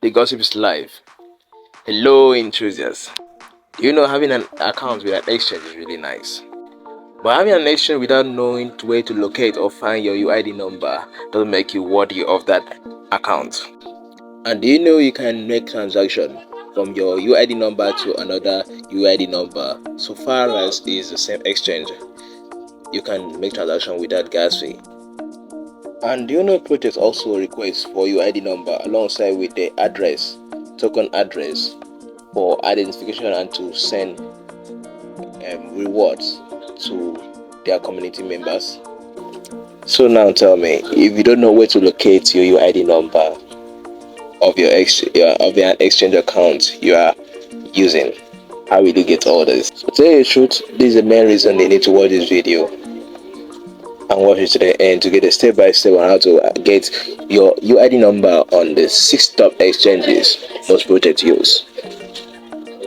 The gossip is live. Hello, enthusiasts. Do you know having an account with an exchange is really nice? But having an exchange without knowing where to locate or find your UID number doesn't make you worthy of that account. And do you know you can make transaction from your UID number to another UID number so far as it is the same exchange? You can make transaction without gas fee. And do you know projects also request for UID number alongside with the address, token address for identification and to send rewards to their community members? So now tell me, if you don't know where to locate your UID number of your exchange account you are using, how will you get all this? So to tell you the truth, this is the main reason they need to watch this video and watch it to the end to get a step-by-step on how to get your UID number on the 6 top exchanges most projects use.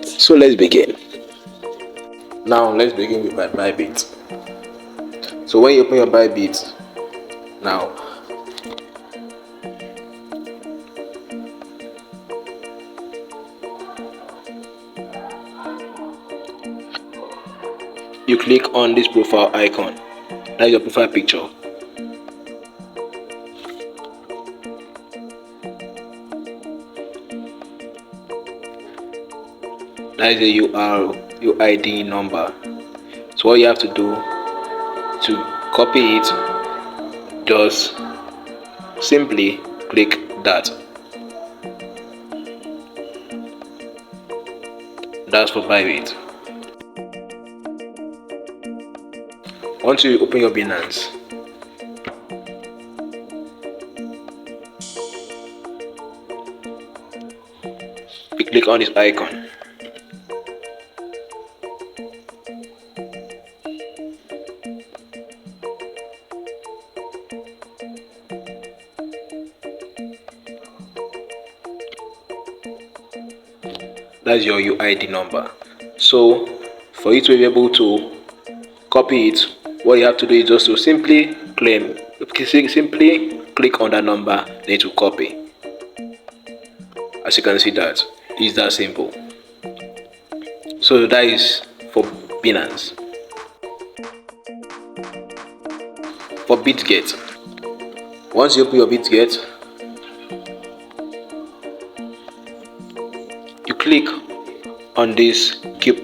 So let's begin. Now let's begin with my Bybit. So when you open your Bybit, now you click on this profile icon. That's your profile picture. That is the UID number. So what you have to do to copy it, just simply click that. That's for Bybit. Once you open your Binance, you click on this icon. That's your UID number. So for you to be able to copy it, what you have to do is just to simply click on that number, then to copy. As you can see, that is that simple. So that is for Binance. For BitGet, once you open your BitGet, you click on this cube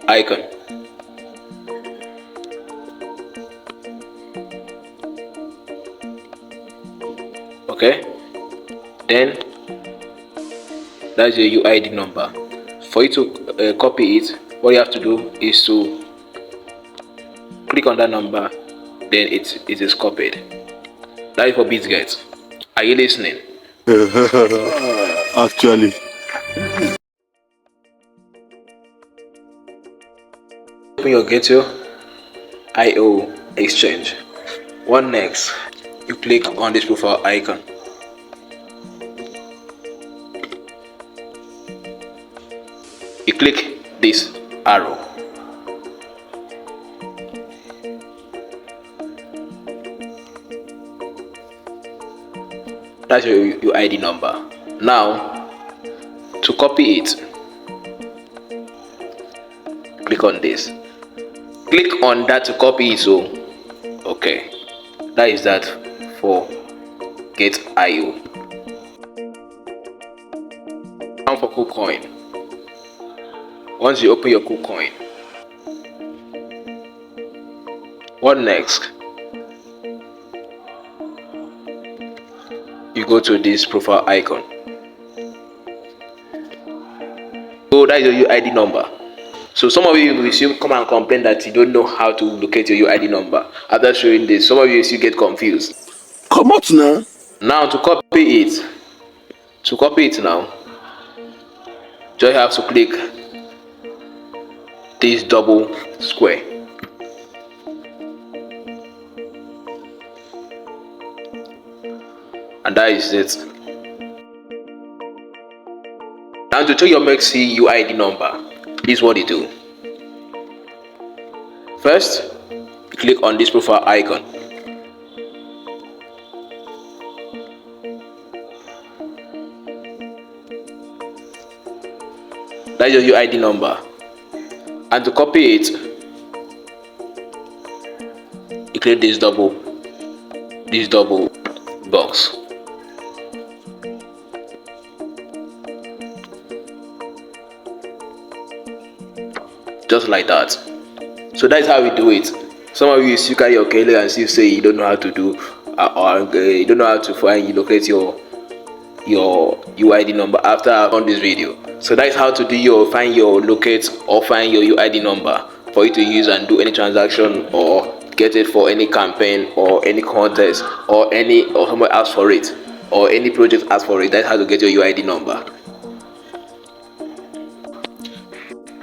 icon. Okay, then that's your UID number. For you to copy it, what you have to do is to click on that number, then it is copied. That is for BitGet. Are you listening? Actually. Open your Get.io exchange. What next? You click on this profile icon. You click this arrow. That's your UID number. Now, to copy it, click on this. Click on that to copy it. So, okay, that is that for Get.io. Now for KuCoin. Once you open your KuCoin, what next? You go to this profile icon. So that is your UID number. So some of you will still come and complain that you don't know how to locate your UID number. After showing this, some of you still get confused. Come out now. Now to copy it now, just have to click this double square. And that is it. Now to check your MEXC UID number, this is what you do. First, you click on this profile icon. That's your UID number. And to copy it, you create this double box. Just like that. So that's how we do it. Some of you still carry your calendar and still say you don't know how to do, or you don't know how to find, you locate your UID number after I've done this video. So that's how to do find your locate or find your UID number for you to use and do any transaction or get it for any campaign or any contest or someone asks for it or any project asks for it. That's how to get your UID number.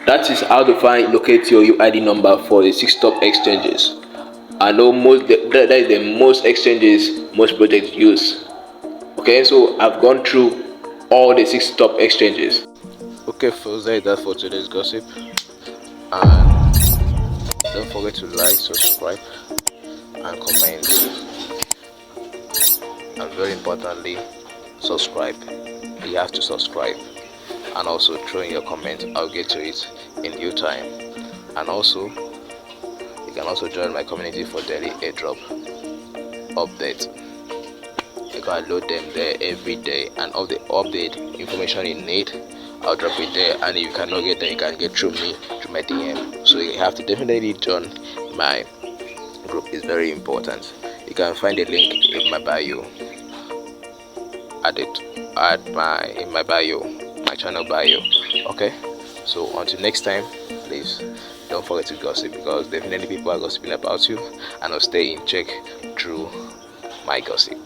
That is how to locate your UID number for the 6 top exchanges. I know that is the most exchanges most projects use. Okay, so I've gone through all the 6 top exchanges. Okay, folks, that is that for today's gossip. And don't forget to like, subscribe, and comment. And very importantly, subscribe. You have to subscribe. And also throw in your comment. I'll get to it in due time. And also, you can also join my community for daily airdrop updates. You can load them there every day, and all the update information you need, I'll drop it there. And if you cannot get them, you can get through me, through my DM. So you have to definitely join my group. It's very important. You can find the link in my bio. In my bio, my channel bio. Okay, so until next time, please don't forget to gossip, because definitely people are gossiping about you, and I'll stay in check through my gossip.